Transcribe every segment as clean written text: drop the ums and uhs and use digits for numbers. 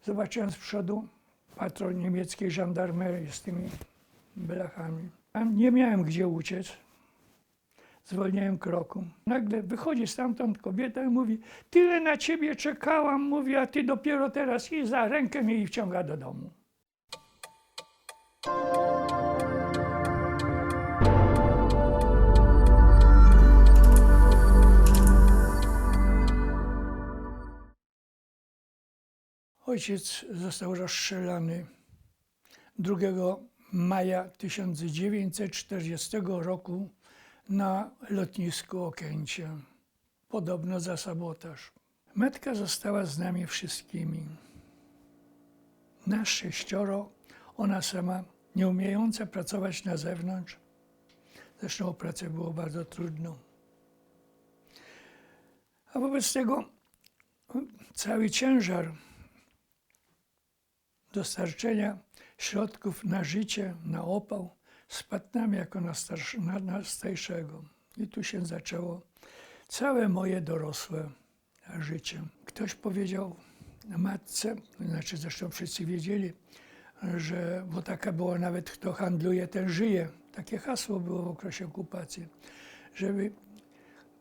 Zobaczyłem z przodu patrol niemieckiej żandarmerii z tymi blachami. Tam nie miałem gdzie uciec. Zwolniłem kroku. Nagle wychodzi stamtąd kobieta i mówi: tyle na ciebie czekałam, mówi, a ty dopiero teraz, i za rękę mnie i wciąga do domu. Ojciec został rozstrzelany 2 maja 1940 roku na lotnisku Okęcie, podobno za sabotaż. Matka została z nami wszystkimi. Nas 6, ona sama, nie umiejąca pracować na zewnątrz. Zresztą o pracę było bardzo trudno. A wobec tego cały ciężar dostarczenia środków na życie, na opał spadł nam jako na starszego. I tu się zaczęło całe moje dorosłe życie. Ktoś powiedział matce, znaczy zresztą wszyscy wiedzieli, że, bo taka była nawet, kto handluje, ten żyje. Takie hasło było w okresie okupacji, żeby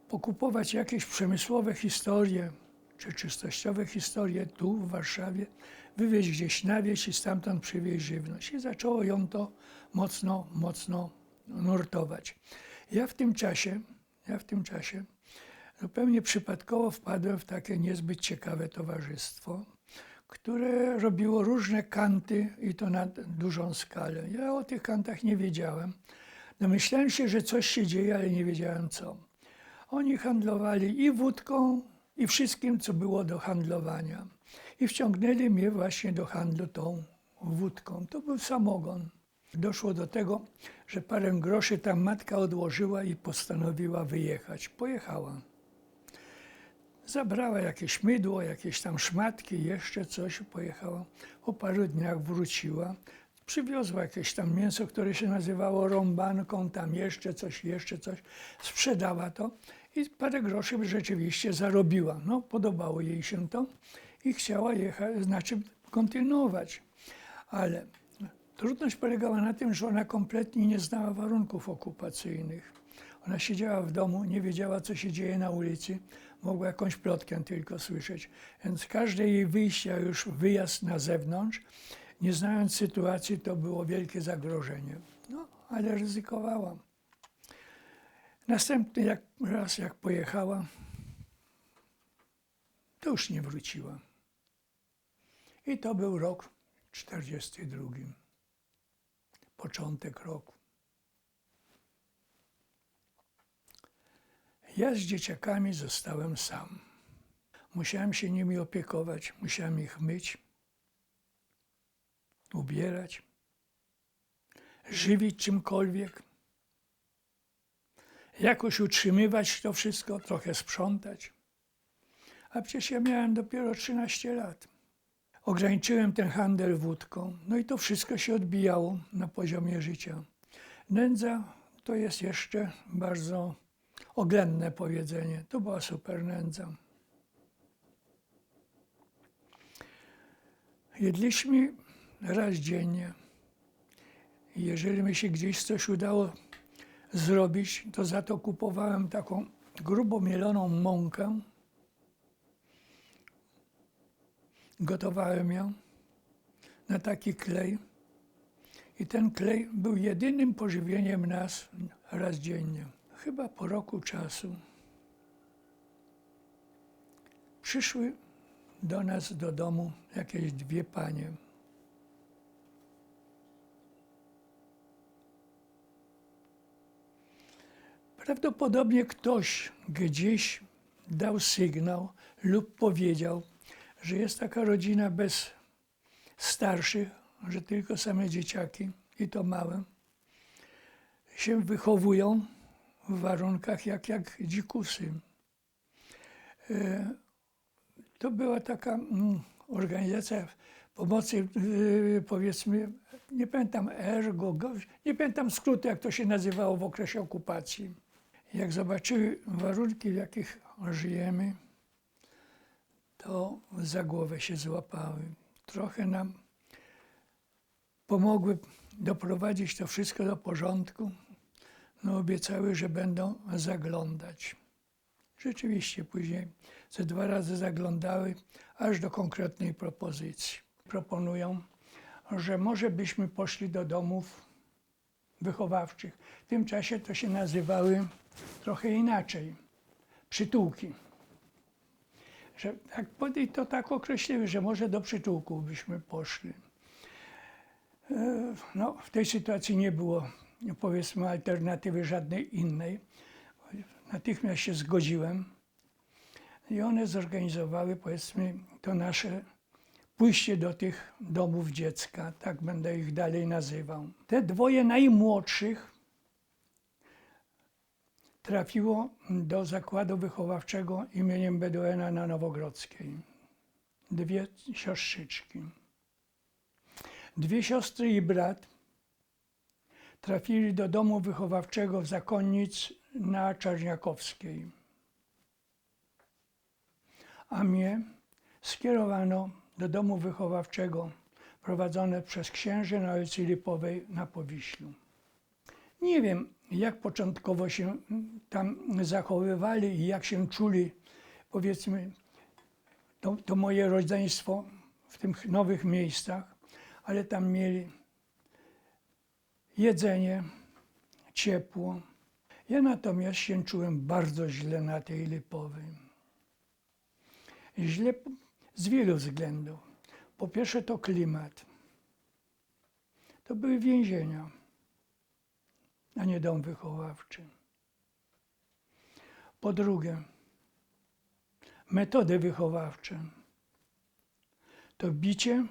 pokupować jakieś przemysłowe historie, czy czystościowe historie tu w Warszawie, wywieźć gdzieś na wieś i stamtąd przywieźć żywność. I zaczęło ją to mocno nurtować. Ja w tym czasie zupełnie przypadkowo wpadłem w takie niezbyt ciekawe towarzystwo, które robiło różne kanty i to na dużą skalę. Ja o tych kantach nie wiedziałem. Domyślałem się, że coś się dzieje, ale nie wiedziałem co. Oni handlowali i wódką, i wszystkim, co było do handlowania. I wciągnęli mnie właśnie do handlu tą wódką. To był samogon. Doszło do tego, że parę groszy tam matka odłożyła i postanowiła wyjechać. Pojechała. Zabrała jakieś mydło, jakieś tam szmatki, jeszcze coś, pojechała. Po paru dniach wróciła. Przywiozła jakieś tam mięso, które się nazywało rąbanką, tam jeszcze coś. Sprzedała to i parę groszy rzeczywiście zarobiła. No, podobało jej się to i chciała jechać, znaczy kontynuować. Ale trudność polegała na tym, że ona kompletnie nie znała warunków okupacyjnych. Ona siedziała w domu, nie wiedziała, co się dzieje na ulicy, mogła jakąś plotkę tylko słyszeć. Więc każde jej wyjście, a już wyjazd na zewnątrz, nie znając sytuacji, to było wielkie zagrożenie. No, ale ryzykowała. Następny raz, jak pojechała, to już nie wróciła. I to był rok 1942. Początek roku. Ja z dzieciakami zostałem sam. Musiałem się nimi opiekować, musiałem ich myć, ubierać, żywić czymkolwiek, jakoś utrzymywać to wszystko, trochę sprzątać. A przecież ja miałem dopiero 13 lat. Ograniczyłem ten handel wódką, no i to wszystko się odbijało na poziomie życia. Nędza to jest jeszcze bardzo oględne powiedzenie. To była super nędza. Jedliśmy raz dziennie. Jeżeli mi się gdzieś coś udało zrobić, to za to kupowałem taką grubo mieloną mąkę. Gotowałem ją na taki klej i ten klej był jedynym pożywieniem nas raz dziennie. Chyba po roku czasu przyszły do nas do domu jakieś 2 panie. Prawdopodobnie ktoś gdzieś dał sygnał lub powiedział, że jest taka rodzina bez starszych, że tylko same dzieciaki, i to małe, się wychowują w warunkach jak dzikusy. To była taka organizacja pomocy, powiedzmy, nie pamiętam, nie pamiętam skrótu, jak to się nazywało w okresie okupacji. Jak zobaczyły warunki, w jakich żyjemy, to za głowę się złapały. trochę nam pomogły doprowadzić to wszystko do porządku. No, obiecały, że będą zaglądać. Rzeczywiście później ze 2 razy zaglądały, aż do konkretnej propozycji. Proponują, że może byśmy poszli do domów wychowawczych. W tym czasie to się nazywały trochę inaczej, przytułki. Że to tak określiły, że może do przytułków byśmy poszli. No, w tej sytuacji nie było, powiedzmy, alternatywy żadnej innej. Natychmiast się zgodziłem i one zorganizowały, powiedzmy, to nasze pójście do tych domów dziecka, tak będę ich dalej nazywał. Te 2 najmłodszych trafiło do zakładu wychowawczego imieniem Beduena na Nowogrodzkiej. 2 siostrzyczki. 2 siostry i brat trafili do domu wychowawczego w Zakonnic na Czarniakowskiej. A mnie skierowano do domu wychowawczego prowadzone przez księży na ulicy Lipowej na Powiślu. Nie wiem, jak początkowo się tam zachowywali i jak się czuli, powiedzmy, to moje rodzeństwo w tych nowych miejscach, ale tam mieli jedzenie, ciepło. Ja natomiast się czułem bardzo źle na tej Lipowej. Źle z wielu względów. Po pierwsze to klimat. To były więzienia, a nie dom wychowawczy. Po drugie, metody wychowawcze. To bicie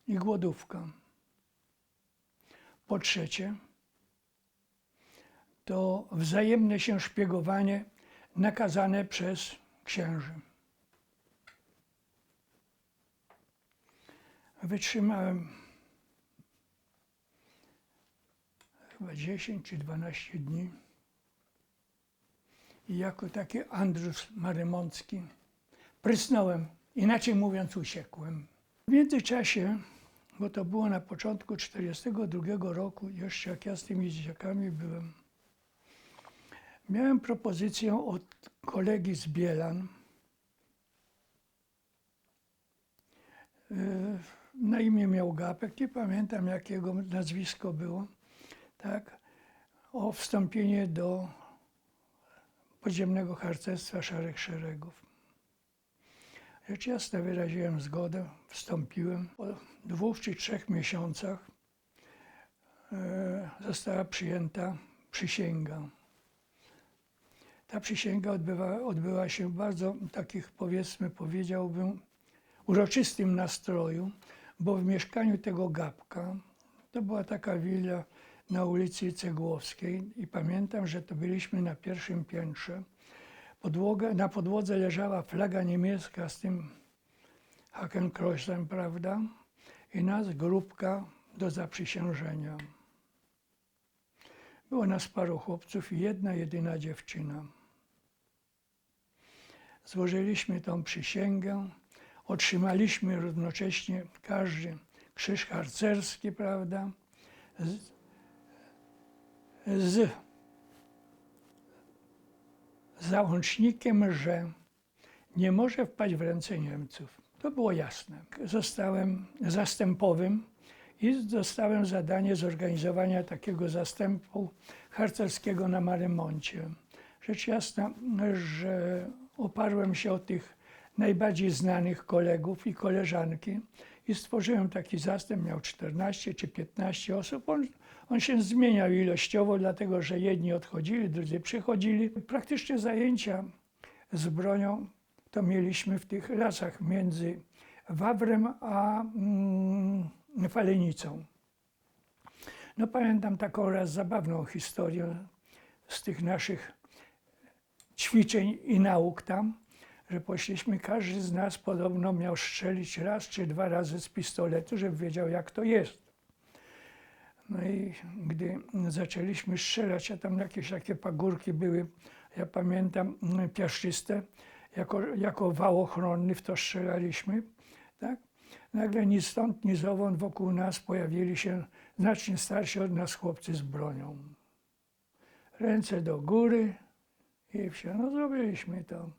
i głodówka. Po trzecie, to wzajemne się szpiegowanie nakazane przez księży. Wytrzymałem chyba 10 czy 12 dni i jako taki Andrus Marymącki prysnąłem, inaczej mówiąc uciekłem. W międzyczasie, bo to było na początku 1942 roku, jeszcze jak ja z tymi dzieciakami byłem, miałem propozycję od kolegi z Bielan, na imię miał Gapek, nie pamiętam jakiego nazwisko było, tak, o wstąpienie do podziemnego harcerstwa Szarych Szeregów. Rzecz jasna wyraziłem zgodę, wstąpiłem. Po 2 czy 3 miesiącach została przyjęta przysięga. Ta przysięga odbyła się w bardzo takich, powiedzmy, powiedziałbym, uroczystym nastroju, bo w mieszkaniu tego Gapka, to była taka willa na ulicy Cegłowskiej i pamiętam, że to byliśmy na 1. piętrze. Na podłodze leżała flaga niemiecka z tym Hakenkreuzem, prawda? I nas grupka do zaprzysiężenia. Było nas paru chłopców i jedna jedyna dziewczyna. Złożyliśmy tą przysięgę, otrzymaliśmy równocześnie każdy krzyż harcerski, prawda? Z załącznikiem, że nie może wpaść w ręce Niemców. To było jasne. Zostałem zastępowym i dostałem zadanie zorganizowania takiego zastępu harcerskiego na Marymoncie. Rzecz jasna, że oparłem się o tych najbardziej znanych kolegów i koleżanki i stworzyłem taki zastęp, miał 14 czy 15 osób. On się zmieniał ilościowo, dlatego że jedni odchodzili, drudzy przychodzili. Praktycznie zajęcia z bronią to mieliśmy w tych lasach między Wawrem a Falenicą. No pamiętam taką raz zabawną historię z tych naszych ćwiczeń i nauk tam, że poszliśmy, każdy z nas podobno miał strzelić 1 czy 2 razy z pistoletu, żeby wiedział, jak to jest. No i gdy zaczęliśmy strzelać, a tam jakieś takie pagórki były, ja pamiętam, piaszczyste, jako wał ochronny w to strzelaliśmy, tak? nagle ni stąd, ni zowąd wokół nas pojawili się znacznie starsi od nas chłopcy z bronią. Ręce do góry i wsie. No zrobiliśmy to.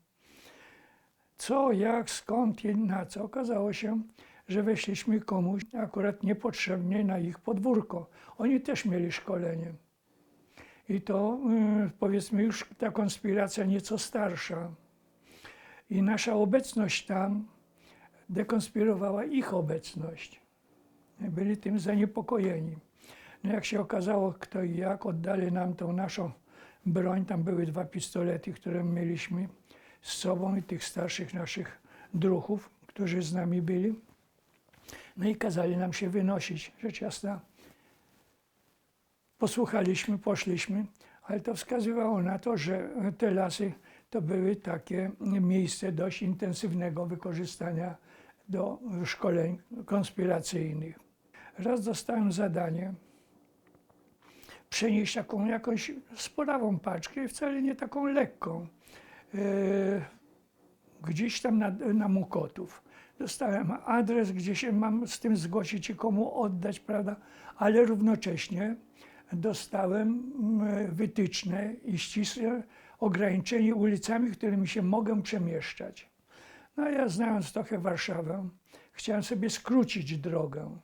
Co, jak, skąd i na co? Okazało się, że weszliśmy komuś akurat niepotrzebnie na ich podwórko. Oni też mieli szkolenie. I to powiedzmy już ta konspiracja nieco starsza. I nasza obecność tam dekonspirowała ich obecność. Byli tym zaniepokojeni. No jak się okazało, kto i jak, oddali nam tą naszą broń. Tam były 2 pistolety, które mieliśmy z sobą i tych starszych naszych druhów, którzy z nami byli. No i kazali nam się wynosić. Rzecz jasna, posłuchaliśmy, poszliśmy, ale to wskazywało na to, że te lasy to były takie miejsce dość intensywnego wykorzystania do szkoleń konspiracyjnych. Raz dostałem zadanie przenieść taką jakąś sporawą paczkę, wcale nie taką lekką, gdzieś tam na Mokotów. Dostałem adres, gdzie się mam z tym zgłosić i komu oddać, prawda, ale równocześnie dostałem wytyczne i ścisłe ograniczenie ulicami, którymi się mogę przemieszczać. No a ja, znając trochę Warszawę, chciałem sobie skrócić drogę.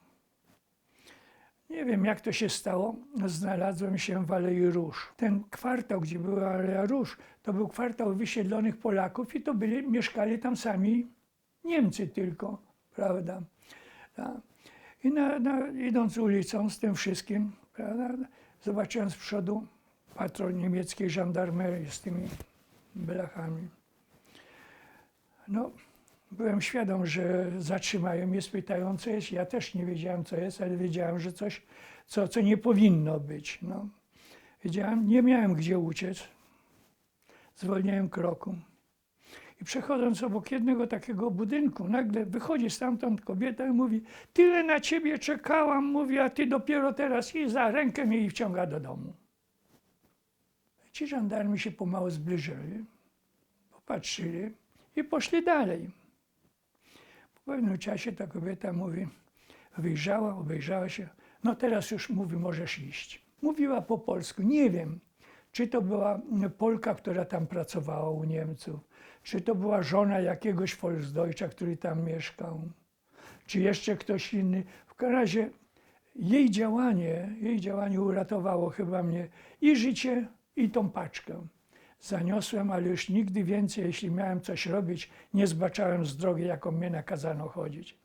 Nie wiem, jak to się stało, znalazłem się w Alei Róż. Ten kwartał, gdzie była Aleja Róż, to był kwartał wysiedlonych Polaków i to mieszkali tam sami Niemcy tylko, prawda. I idąc ulicą z tym wszystkim, prawda, zobaczyłem z przodu patrol niemieckiej żandarmerii z tymi blachami. No, byłem świadom, że zatrzymają mnie, spytają, co jest. Ja też nie wiedziałem, co jest, ale wiedziałem, że coś, co nie powinno być. No. Wiedziałem, nie miałem gdzie uciec. Zwolniłem kroku. I przechodząc obok jednego takiego budynku, nagle wychodzi stamtąd kobieta i mówi: tyle na ciebie czekałam, mówi, a ty dopiero teraz, i za rękę mnie i wciąga do domu. Ci żandarmi się pomału zbliżyli, popatrzyli i poszli dalej. Po pewnym czasie ta kobieta mówi, wyjrzała, obejrzała się, no teraz już mówi, możesz iść. Mówiła po polsku, nie wiem, czy to była Polka, która tam pracowała u Niemców, czy to była żona jakiegoś Volksdeutscha, który tam mieszkał, czy jeszcze ktoś inny. W każdym razie jej działanie uratowało chyba mnie i życie, i tą paczkę. Zaniosłem, ale już nigdy więcej, jeśli miałem coś robić, nie zbaczałem z drogi, jaką mnie nakazano chodzić.